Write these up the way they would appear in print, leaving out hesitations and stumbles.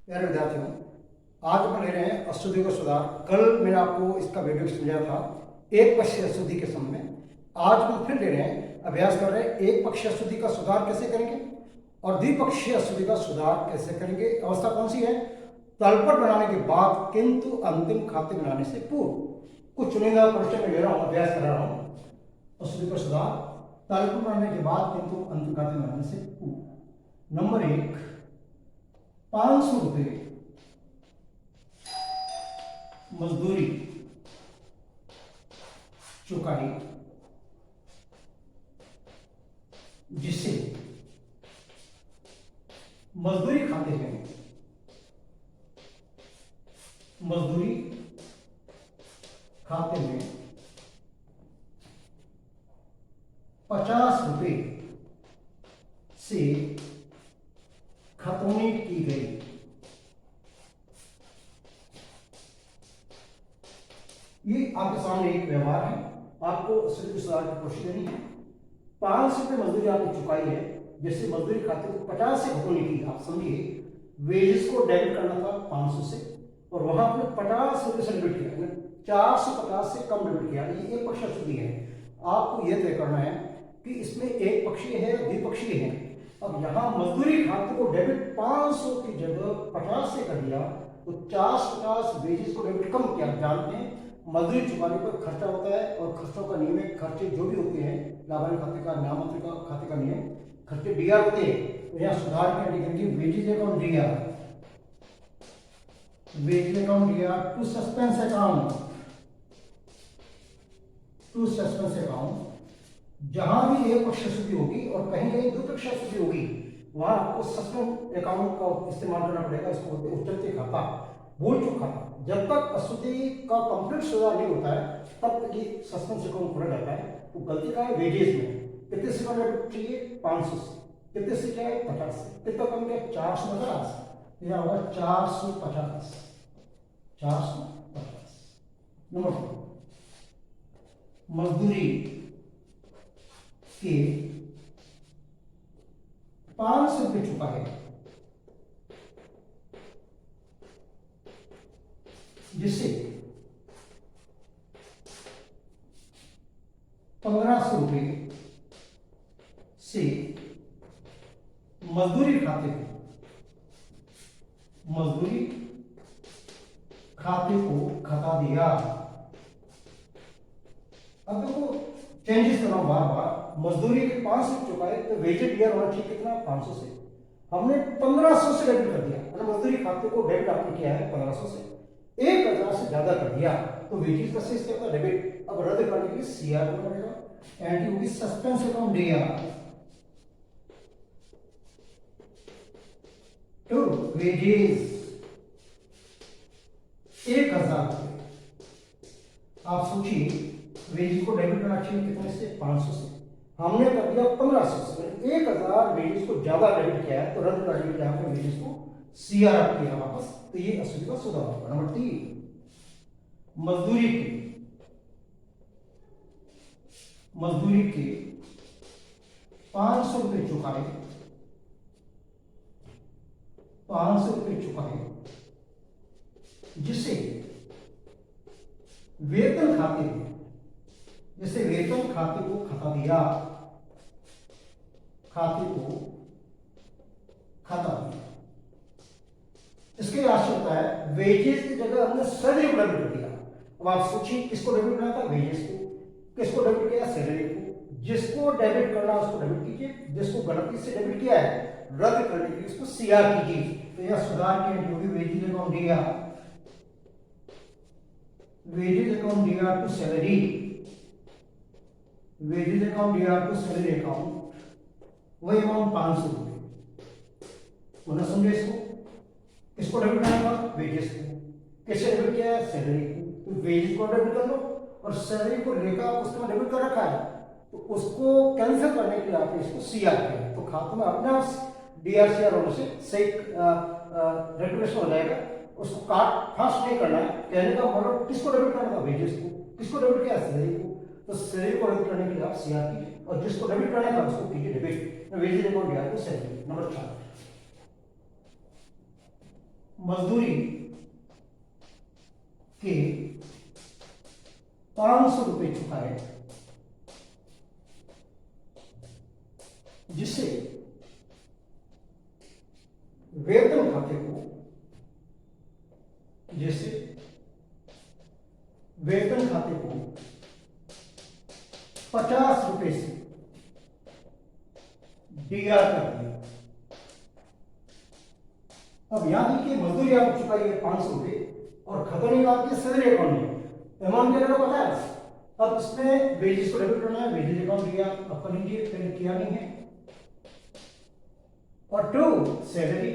प्यारे विद्यार्थियों, आज अपन ले रहे हैं अशुद्धि का सुधार। कल मैंने आपको इसका वीडियो समझाया था एक पक्षीय अशुद्धि के संबंध में। आज हम फिर ले रहे हैं, अभ्यास कर रहे हैं एक पक्षीय अशुद्धि का सुधार कैसे करेंगे और द्विपक्षीय अशुद्धि का सुधार कैसे करेंगे। अवस्था कौन सी है? तलपट बनाने के बाद किंतु अंतिम खाते बनाने से पूर्व। कुछ चुनिंदा प्रश्न में ले रहा हूँ, अभ्यास कर रहा हूँ। अशुद्धि का सुधार तलपट बनाने के बाद किंतु अंतिम खाते बनाने से पूर्व। नंबर 1, 500 रुपये मजदूरी चुकाई जिससे मजदूरी खाते में 50 रुपये से खतौनी की गई। ये आपके सामने एक व्यवहार है, आपको अशुद्धि सुधार की कोशिश करनी है। 500 रुपये मजदूरी आपने चुकाई है, जैसे मजदूरी खाते को 50 से खतौनी की। आप समझिए, वेजेस को डेबिट करना था 500 से और वहां आपने 50 रुपये से डेबिट किया, 450 से कम डेबिट किया। ये एक पक्षीय अशुद्धि है। आपको यह तय करना है कि इसमें एक पक्षीय है या द्विपक्षीय है। अब यहाँ मजदूरी खाते को डेबिट 500 की जगह 50 से कर दिया तो 450 वेजेस को डेबिट कम किया। जानते हैं मजदूरी चुकाने पर खर्चा होता है और खर्चों का नियम है। खर्चे जो भी होते हैं, लाभांश खाते का, नाममात्र का खाते का नियम, खर्चे डीआर होते हैं। तो यहाँ सुधार क्या लिखेंगे? Wages account DR, wages account DR to suspense account, to suspense account. जहां भी एक पक्षीय अशुद्धि होगी और कहीं कहीं द्विपक्षीय अशुद्धि होगी, वहां आपको सस्पेंस अकाउंट का इस्तेमाल करना पड़ेगा। इसको बोलते हैं उच्चते खाता, भूल चूक खाता। जब तक अशुद्धि का कंप्लीट सुधार नहीं होता है तब तक ये सस्पेंस अकाउंट खुला रहता है। तो गलती का है वेजेस में कितने से कम डेबिट चाहिए? 500 से। कितने से क्या है? 50 से। कितना कम किया? 450। यह होगा 450, 450। नंबर 2, मजदूरी के 500 रुपये चुका है जिससे 1500 रुपये से मजदूरी खाते को खता दिया। अब देखो, चेंजेस कर रहा हूं बार बार। मजदूरी के 500 चुकाए तो वेजेज डीआर होना चाहिए कितना? 500 से। हमने 1500 से डेबिट कर दिया, मतलब मजदूरी खाते को डेबिट आपने किया है 1500 से, 1000 से ज्यादा कर दिया तो वेजेज का शेष क्या होता है? डेबिट। अब रद्द करने के लिए सीआर करना पड़ेगा, एंट्री होगी suspense account DR to wages 1000 रुपये। आप सोचिए, वेजेज को डेबिट करना चाहिए कितने से? 500 से। हमने कर दिया 1500 से, 1000 वेजेज को ज्यादा डेबिट किया है तो रद्द करने के लिए आपने वेजेज को सीआर किया वापस। तो ये अशुद्धि का सुधार होगा। नंबर 3, मजदूरी के 500 रुपये चुकाए, 500 रुपये चुकाए जिससे वेतन खाते को खता दिया, इसके राशि होता है वेजेस की जगह हमने सैलरी को डेबिट कर दिया। अब आप सोचिए, किसको डेबिट करना था? वेजेस को। किसको डेबिट किया? सैलरी को। जिसको डेबिट करना उसको डेबिट कीजिए, जिसको गलती से डेबिट किया है रद्द करने के लिए उसको सीआर कीजिए। तो यह सुधार के जो भी वेजेज अकाउंट दिया, wages account DR to salary, wages account DR to salary account, वही अमाउंट 500 रुपये। उन्हें समझे इसको? किसको डेबिट करना था? वेजेस को। किससे डेबिट किया है? सैलरी को। तो वेजेस को डेबिट कर लो और सैलरी को लेकर उसका डेबिट कर रखा है तो उसको कैंसिल करने के लिए आपने इसको सीआर किया। तो खाते में अपने आप डीआर सीआर होने से सही रेक्टिफिकेशन हो जाएगा। उसको काट फास्ट नहीं करना है। कहने का मतलब किसको डेबिट करना था? वेजेस को। किसको डेबिट किया? सैलरी को। तो सैलरी को डेबिट करने के लिए आप सीआर कीजिए और जिसको डेबिट करना था उसको कीजिए debit. Wages account DR to salary. Number 4, मजदूरी के 500 रुपए चुकाए, जिससे वेतन खाते को 50 रुपए से डीआर कर दिया। अब यहां देखिए मजदूरी आपको चुकाई है 500 रुपए और खतौनी का आपके सैलरी अकाउंट में अमाउंट क्या पता है। अब इसमें वेजेस को डेबिट करना है, वेजेस अकाउंट दिया अब कर लीजिए, पहले किया नहीं है। और टू सैलरी,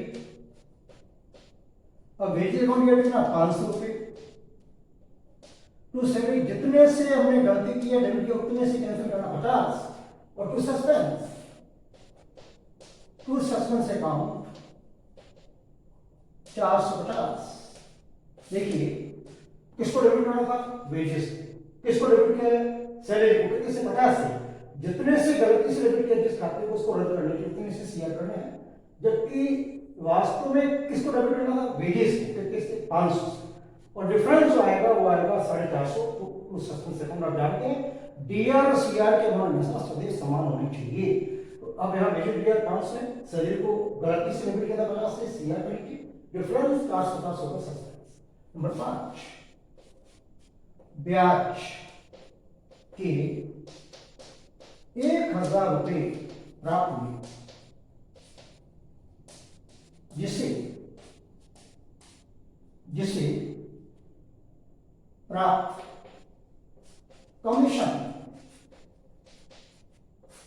अब वेजेस अकाउंट दिया कितना 500 रुपए, टू सैलरी जितने से हमने गलती की है डेबिट किया उतने से कैंसिल करना 50, और टू सस्पेंस अकाउंट 450। देखिए किसको डेबिट करना था, वेजेस, किसको डेबिट किया है, सैलरी को, कितने से 50 से, जितने से गलती से डेबिट किया जिस खाते को उसको रद्द करने के उतने से सीआर करना है, जबकि वास्तव में किसको डेबिट करना था, वेजेस को, कितने से 500, और डिफरेंस जो आएगा वो आएगा 450। तो उस सस्पेंस अकाउंट आप जानते हैं डीआर और सीआर के अमाउंट में सदैव समान होने चाहिए। तो अब यहाँ वेजेस डीआर 500 है, सैलरी को गलती से डेबिट किया था 50 से, सीआर करेंगे, डिफरेंस 450 होगा सस्पेंस। नंबर 5, ब्याज के 1000 रुपए प्राप्त हुए, जिसे प्राप्त कमीशन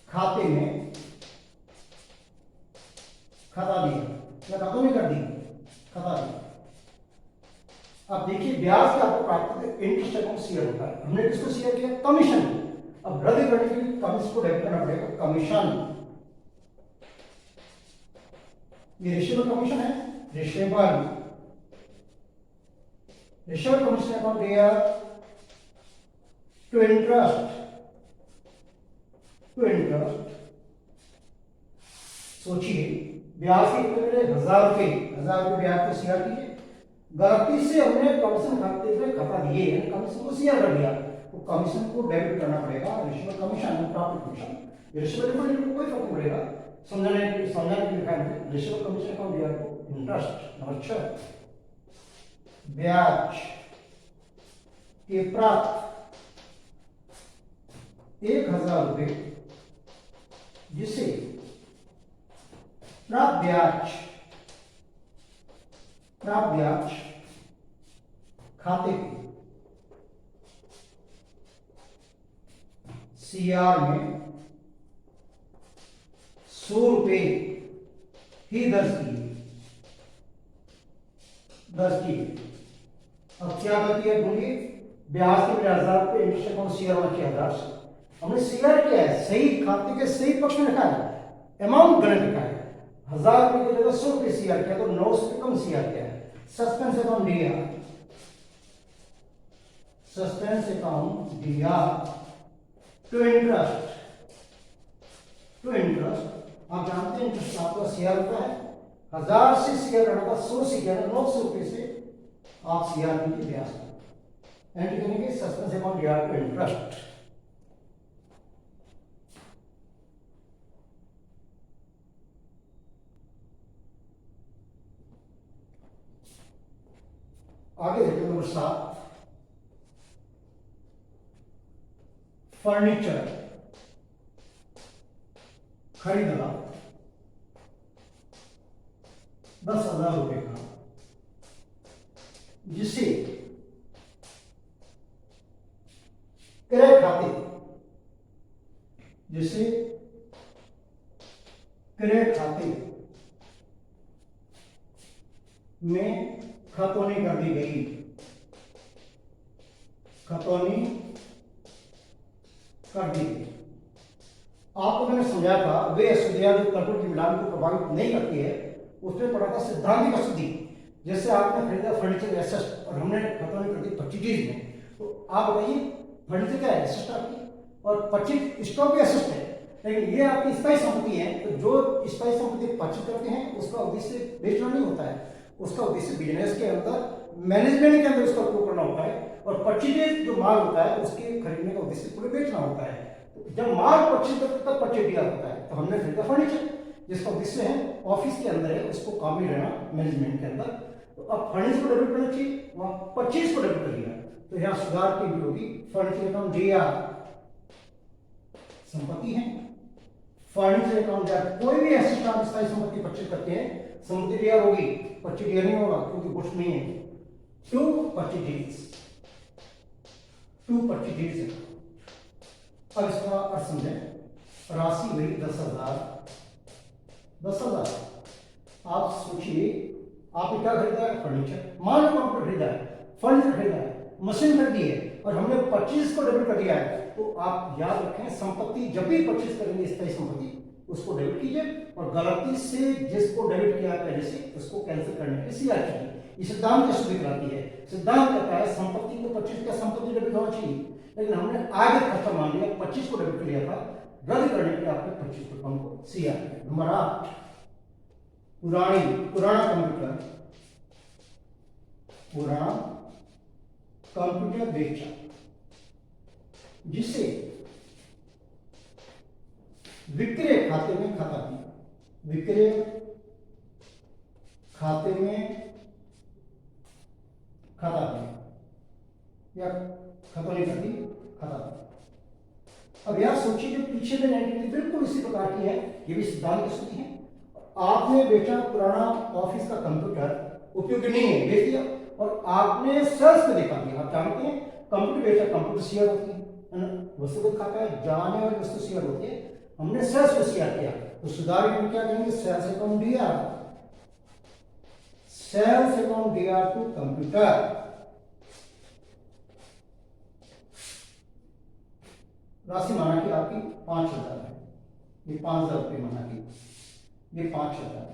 खाते में खता दिया या खाता में कर दी, खता दिया। अब देखिए ब्याज का आपको प्राप्त करके इंटरेस्ट अकाउंट शेयर होता है, हमने किसको शेयर किया, कमीशन। अब रद्द करने के लिए कमीशन को डेबिट करना पड़ेगा, कमीशन, ये रिसीवेबल कमीशन है, रिसीवेबल कमीशन अकाउंट दिया टू इंटरेस्ट, सोचिए ब्याज के कितने मिले, 1000 रुपए, 1000 रुपए ब्याज को शेयर कीजिए, गलती से हमने कमीशन खाते में खता दिए, कमीशन को शेयर कर दिया, तो कमीशन को डेबिट करना पड़ेगा, receivable commission, profit commission, receivable commission को कोई फर्क नहीं पड़ेगा, समझाने के लिए लिखा है रिसीवेबल कमीशन अकाउंट दिया को इंटरेस्ट। नंबर 6, ब्याज के प्राप्त 1000 रुपए, जिसे प्राप्त ब्याज खाते के सीआर में 100 रुपए ही दर्ज किए। अब क्या गलती है बोलिए, ब्याज के 1000 रुपए इंटरेस्ट अकाउंट सीआर में 1000 से हमने सीआर किया है, सही खाते के सही पक्ष में लिखा है, अमाउंट गलत लिखा है, 1000 रुपए की जगह 100 रुपए सीआर किया तो 900 रुपए कम सीआर किया है। सस्पेंस अकाउंट दिया टू इंटरेस्ट, आप जानते हैं इंटरेस्ट आपका सीआर होता है, 1000 से सीआर करना था, 100 से किया 900 रुपए से आप सीआर कीजिए ब्याज को एंट्री करेंगे, सस्पेंस अकाउंट दिया टू इंटरेस्ट। आगे देखिए नंबर 7, फर्नीचर खरीदना 10,000 रुपए का, जिसे क्रय खाते में खतौनी कर दी गई, आपको मैंने समझाया था वे अशुद्धियां जो तर्कों की मिलान को प्रभावित नहीं करती है, उसमें पढ़ा था सिद्धांतिक अशुद्धि। जैसे आपने खरीदा फर्नीचर एसेट और हमने खतौनी कर दी 25 में, तो आप बताइए फर्नीचर क्या है, एसेट आपकी, और 25 स्टॉक एसेट है, लेकिन ये आपकी स्थायी संपत्ति है, तो जो स्थायी संपत्ति 25 करते हैं उसका उद्देश्य बेचना नहीं होता है, उसका उद्देश्य बिजनेस के अंदर मैनेजमेंट के अंदर उसका उपयोग करना होता है, और परचेज जो माल होता है उसके खरीदने का उद्देश्य पूरे बेचना होता है। तो जब माल परचेज करते तब परचेज दिया होता है। तो हमने खरीदा फर्नीचर जिसका उद्देश्य है ऑफिस के अंदर है, उसको काम में रहना मैनेजमेंट के अंदर। तो अब फर्नीचर को डेबिट करना चाहिए, वहां परचेज को डेबिट कर दिया, तो यहाँ सुधार की भी होगी। फर्नीचर अकाउंट दिया संपत्ति है, फर्नीचर अकाउंट या कोई भी ऐसी स्थायी संपत्ति परचेज करते हैं, संपत्ति क्लियर होगी, परचेज क्लियर नहीं होगा क्योंकि गुड्स नहीं है। टू परचेजेस अब इसका अर्थ समझें। राशि वही 10,000। 10,000 आप सोचिए, आपने क्या खरीदा है? फर्नीचर। मान लो कंप्यूटर खरीदा है, फर्नीचर खरीदा है, मशीन खरीदी है, और हमने 25 को डेबिट कर दिया है। तो आप याद रखें, संपत्ति जब भी परचेज करेंगे स्थायी संपत्ति, उसको डेबिट कीजिए, और गलती से जिसको डेबिट किया पहले से उसको कैंसिल करने के लिए सीआर कीजिए। ये सिद्धांत कैसे दिखलाती है? सिद्धांत कहता है संपत्ति को 25 का संपत्ति डेबिट होना चाहिए, लेकिन हमने आगे खर्चा मान लिया, 25 को डेबिट कर लिया था, रद्द करने के लिए आपने 25 रुपये को सीआर किया। नंबर 8, पुराना कंप्यूटर बेचा, जिसे विक्रय खाते में खाता दिया, विक्रय खाते में खाता दिया, या खाता नहीं करती, खाता दिया। अब यह सोचिए, जो पीछे में एंटिटी बिल्कुल इसी प्रकार की है, ये भी सिद्धांत की स्थिति है। आपने बेचा पुराना ऑफिस का कंप्यूटर, उपयोगी नहीं है, बेच दिया, और आपने सेल्स में दिखा दिया। आप जानते हैं कंप्यूटर बेचा, कंप्यूटर शेयर होती है ना, वस्तुगत खाता है, जाने वाली वस्तु शेयर होती है, हमने सेल्स में शेयर किया। तो सुधार में क्या करेंगे? Sales account DR, sales account DR to computer. राशि माना कि आपकी 5,000 है, ये 5,000 रुपये माना कि, ये 5,000,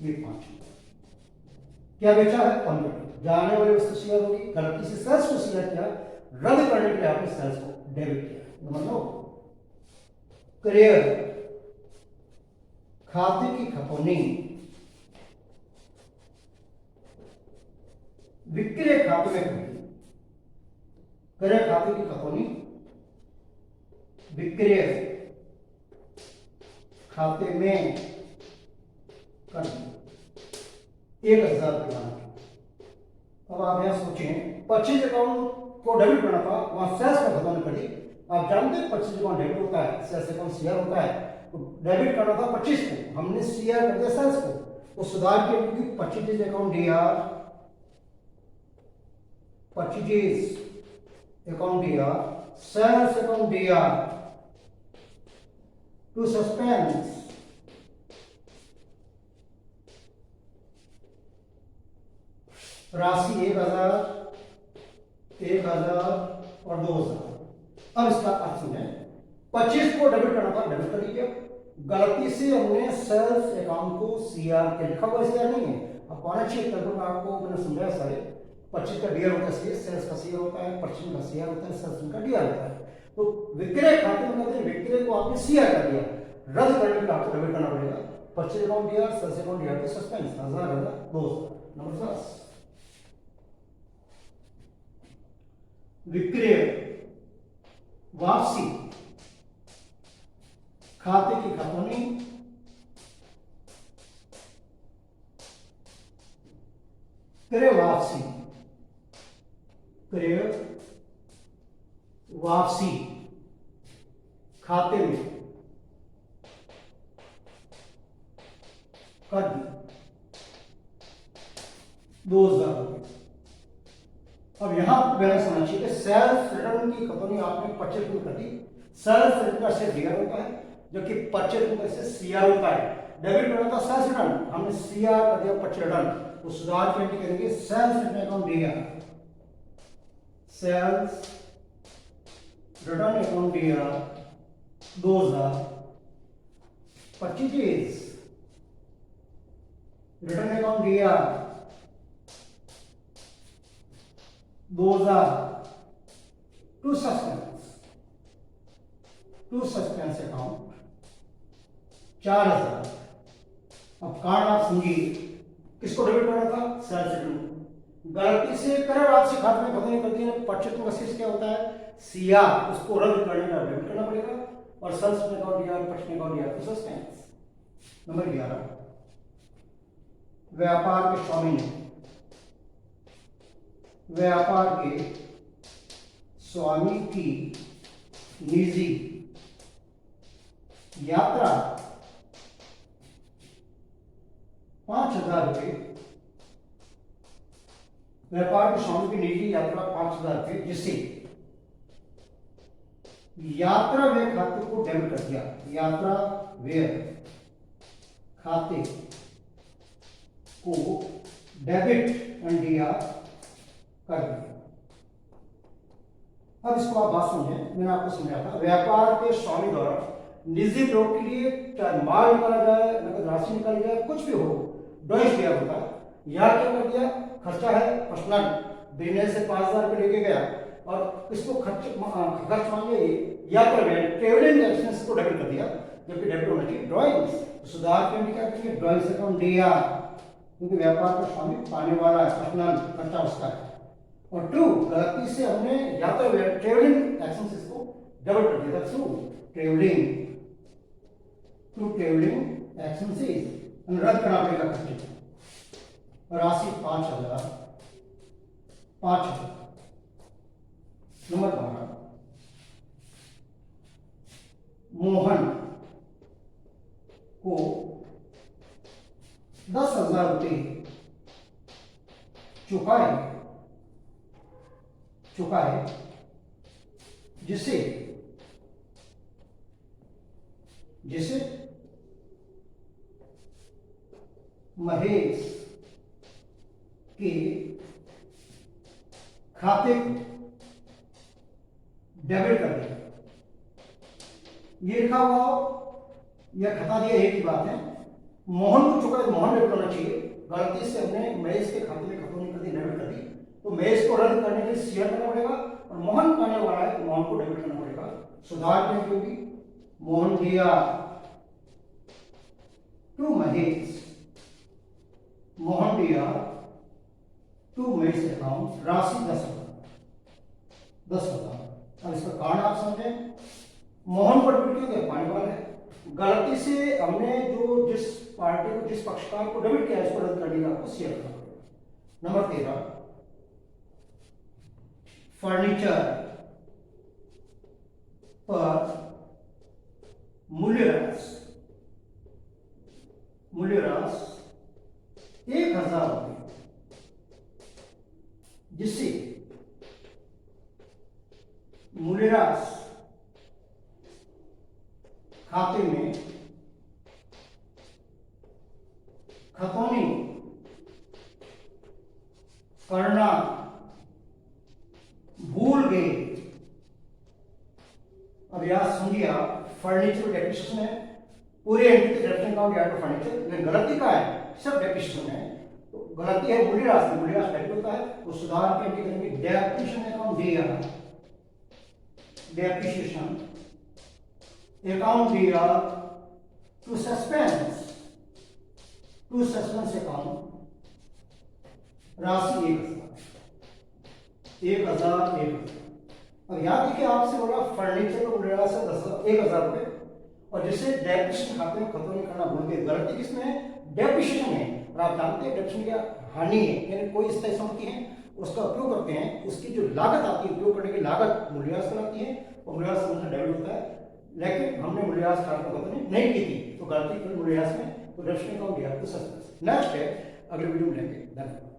ये 5,000। क्या बेचा है? कंप्यूटर। जाने वाली वस्तु शेयर होगी, गलती से सेल्स को शेयर किया, रद्द करने के लिए आपने सेल्स को डेबिट किया। नंबर 9, क्रय खाते की खतौनी, विक्रय खाते में खतौनी, क्रय खाते की खतौनी विक्रय खाते में कर दी, 1,000 रुपये बना। अब आप यहां सोचें, परचेज अकाउंट को डेबिट करना था, वहां सेल्स का खतौनी कर दी। आप जानते हैं परचेज अकाउंट डेबिट होता है, सेल्स अकाउंट सीआर होता है। तो डेबिट करना था 25 को, हमने सीआर कर दिया सेल्स को। तो सुधार के लिए purchase account DR, purchase account DR, sales account DR to suspense राशि 1,000, 1,000 और 2,000। अब इसका अर्थ समझें, 25 को डेबिट करना था, डेबिट कर लीजिए। गलती से हमने सेल्स अकाउंट को सीआर के लिखा हुआ सीआर नहीं है, अब पाना चाहिए तब आपको मैंने समझाया सारे। 25 का डीआर होता है, सेल्स का सीआर होता है, 25 का सीआर होता है, सेल्स का डीआर होता है। तो विक्रय खाते में कहते हैं, विक्रय को आपने सीआर कर दिया, रद्द करने के लिए आपको डेबिट करना पड़ेगा। 25 account DR, sales account DR, तो सस्पेंस 1,000, 2,000। नंबर 10, विक्रय वापसी खाते की खतौनी, क्रय वापसी, क्रय वापसी खाते में कर दी, 2,000 रुपये। अब यहां आपको बैलेंस होना चाहिए कि सेल्स रिटर्न की खतौनी आपने 25 में कर दी, सेल्स रिटर्न से डीआर होता है, जो कि 25 से सीआर होता है। डेबिट करना था सेल्स रिटर्न, हमने सीआर कर दिया 25 रिटर्न। तो सुधार के लिए करेंगे sales return account DR, sales return account DR 2,000, purchase return account DR 2,000 to suspense account 4,000। अब कारण आप समझिए, किसको डेबिट करना था? Sales return. गलती से कर राशि खाते में खत्म नहीं करती है, पश्चिम का शेष क्या होता है? सीआर, उसको रद्द करने का डेबिट करना पड़ेगा। और सेल्स में अकाउंट दिया, पश्चिम अकाउंट दिया तो सस्पेंस। नंबर 11, व्यापार के स्वामी ने, व्यापार के स्वामी की निजी यात्रा 5,000 रुपये, व्यापार के स्वामी की निजी यात्रा 5,000 रुपये, जिससे यात्रा व्यय खाते को डेबिट कर दिया। यात्रा व्यय खाते को डेबिट एंड दिया कर दिया। अब इसको आप बात समझें, मैंने आपको समझाया था व्यापार के स्वामी द्वारा निजी प्रयोग के लिए चाहे माल निकाला जाए, नकद राशि निकाली जाए, कुछ भी हो, ड्रॉइंग दिया होता है। यहाँ क्या कर दिया? खर्चा है पर्सनल, बिजनेस से 5,000 रुपये लेके गया और इसको खर्च मांगे यात्रा में ट्रेवलिंग एक्सपेंस को डेबिट कर दिया, जबकि डेबिट होना चाहिए ड्रॉइंग्स। सुधार के लिए क्या करेंगे? ड्रॉइंग्स अकाउंट दिया, क्योंकि व्यापार का स्वामी पाने वाला है, पर्सनल खर्चा उसका है। और 2, गलती से हमने यात्रा ट्रेवलिंग एक्सपेंसेस को डेबिट कर दिया। थ्रू ट्रेवलिंग एक्सपेंसेस रद्द करना पड़ेगा खर्चे। राशि 5,000। नंबर 12, मोहन को 10,000 रुपये चुकाए, जिसे महेश के खाते को डेबिट कर दिया। ये लिखा हुआ या खता दिया, एक ही बात है। मोहन को चुका तो मोहन डेबिट करना चाहिए, गलती से हमने महेश के खाते में खत्म नहीं कर दी, डेबिट कर दी, तो महेश को रद्द करने के लिए शेयर करना पड़ेगा और मोहन आने वाला है तो मोहन को डेबिट करना पड़ेगा। सुधार करने की होगी, मोहन दिया टू महेश, मोहन दिया टू महेश अकाउंट, राशि 10,000। अब इसका कारण आप समझें, मोहन को डेबिट किया पाने वाला है, गलती से हमने जो जिस पार्टी को, जिस पक्षकार को डेबिट किया इसको रद्द करने का आपको शेयर करना पड़ेगा। नंबर 13, फर्नीचर पर मूल्यह्रास 1,000 रुपये, जिससे मूल्यह्रास खाते में खतौनी करना भूल गए। अब याद समझिए आप, फर्नीचर डेप्रिसिएशन है, पूरे एंट्री डेप्रिसिएशन अकाउंट या तो फर्नीचर, लेकिन गलती का है सब डेप्रिसिएशन है, तो गलती है मूल्यह्रास, मूल्यह्रास डेबिट होता है, तो सुधार के एंट्री करेंगे डेप्रिसिएशन अकाउंट दिया, डेप्रिसिएशन अकाउंट दिया टू सस्पेंस अकाउंट, राशि 1,000। अब याद रखिए आपसे बोला फर्नीचर को मूल्यह्रास है 1,000 रुपये, और जिसे डेप्रिसिएशन खाते में खत्म नहीं करना भूल गए, गलती किसमें है? डेप्रिसिएशन है। और आप जानते हैं डेप्रिसिएशन क्या हानि है, यानी कोई स्थायी संपत्ति है उसका उपयोग करते हैं, उसकी जो लागत आती है, उपयोग करने की लागत मूल्यह्रास कराती है और मूल्यह्रास से डेबिट होता है, लेकिन हमने मूल्यह्रास खाते में खत्म नहीं की थी, तो गलती मूल्यह्रास में, तो डेप्रिसिएशन अकाउंट दिया तो सस्पेंस। नेक्स्ट है, अगले वीडियो में लेंगे। धन्यवाद।